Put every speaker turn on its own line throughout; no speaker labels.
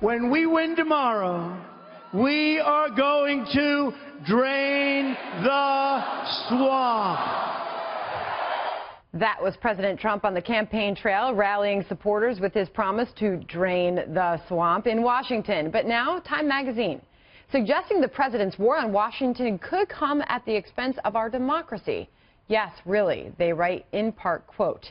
when we win tomorrow, we are going to drain the swamp.
That was President Trump on the campaign trail, rallying supporters with his promise to drain the swamp in Washington. But now, Time magazine, suggesting the president's war on Washington could come at the expense of our democracy. Yes, really, they write in part, quote,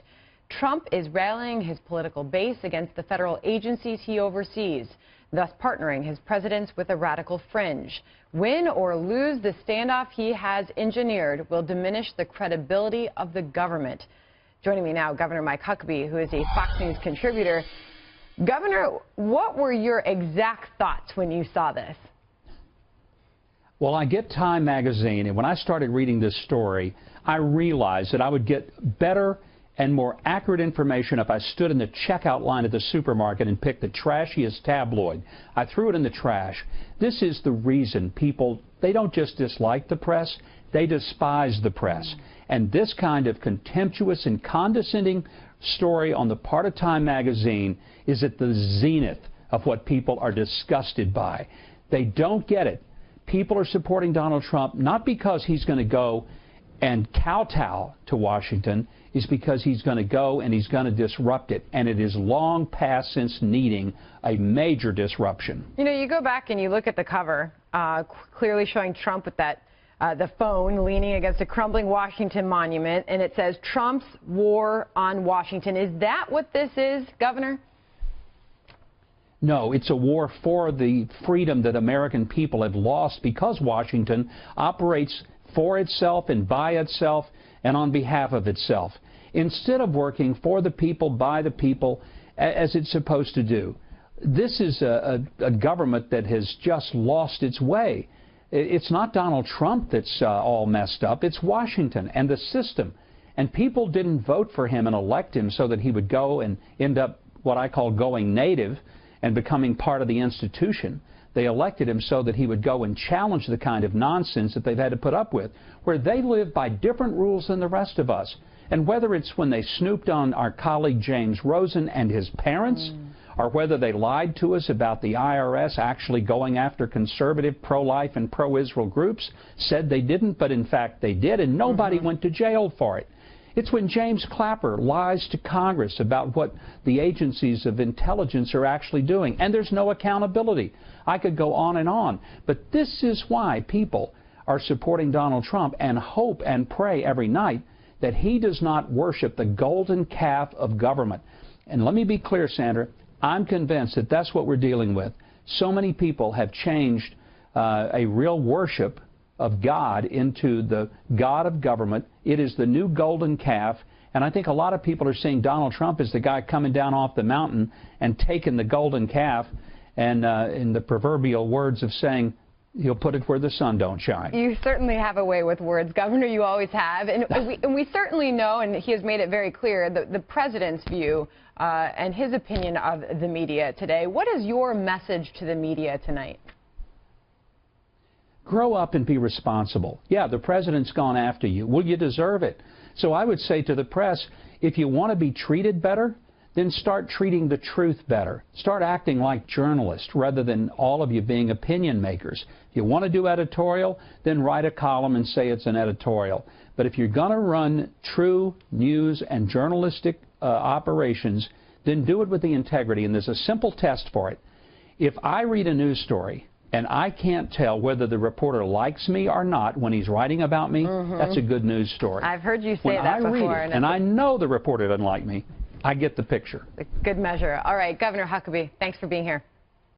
Trump is rallying his political base against the federal agencies he oversees, thus partnering his presidents with a radical fringe. Win or lose the standoff he has engineered will diminish the credibility of the government. Joining me now, Governor Mike Huckabee, who is a Fox News contributor. Governor, what were your exact thoughts when you saw this?
Well, I get Time magazine, and when I started reading this story, I realized that I would get better and more accurate information if I stood in the checkout line at the supermarket and picked the trashiest tabloid. I threw it in the trash. This is the reason people, they don't just dislike the press, they despise the press. And this kind of contemptuous and condescending story on the part of Time magazine is at the zenith of what people are disgusted by. They don't get it. People are supporting Donald Trump not because he's going to go and kowtow to Washington, is because he's going to go and he's going to disrupt it. And it is long past since needing a major disruption. You
know, you go back and you look at the cover, clearly showing Trump with that the phone leaning against a crumbling Washington monument, and it says Trump's war on Washington. Is that what this is, Governor?
No, it's a war for the freedom that American people have lost because Washington operates for itself and by itself and on behalf of itself, instead of working for the people, by the people, as it's supposed to do. This is a government that has just lost its way. It's not Donald Trump that's all messed up. It's Washington and the system. And people didn't vote for him and elect him so that he would go and end up what I call going native and becoming part of the institution. They elected him so that he would go and challenge the kind of nonsense that they've had to put up with, where they live by different rules than the rest of us. And whether it's when they snooped on our colleague James Rosen and his parents, or whether they lied to us about the IRS actually going after conservative, pro-life, and pro-Israel groups, said they didn't, but in fact they did, and nobody went to jail for it. It's when James Clapper lies to Congress about what the agencies of intelligence are actually doing, and there's no accountability. I could go on, but this is why people are supporting Donald Trump and hope and pray every night that he does not worship the golden calf of government. And let me be clear, Sandra, I'm convinced that that's what we're dealing with. So many people have changed a real worship of God into the God of government. It is the new golden calf, and I think a lot of people are seeing Donald Trump as the guy coming down off the mountain and taking the golden calf, and in the proverbial words of saying, he'll put it where the sun don't shine.
You certainly have a way with words, Governor. You always have. And we certainly know, and he has made it very clear, the president's view and his opinion of the media today. What is your message to the media tonight?
Grow up and be responsible. Yeah, the president's gone after you. Well, you deserve it. So I would say to the press, if you want to be treated better, then start treating the truth better. Start acting like journalists rather than all of you being opinion makers. If you want to do editorial, then write a column and say it's an editorial. But if you're going to run true news and journalistic operations, then do it with the integrity. And there's a simple test for it. If I read a news story and I can't tell whether the reporter likes me or not when he's writing about me, that's a good news story.
I've heard you say that before.
When I read it and I know the reporter doesn't like me, I get the picture.
Good measure. All right, Governor Huckabee, thanks for being here.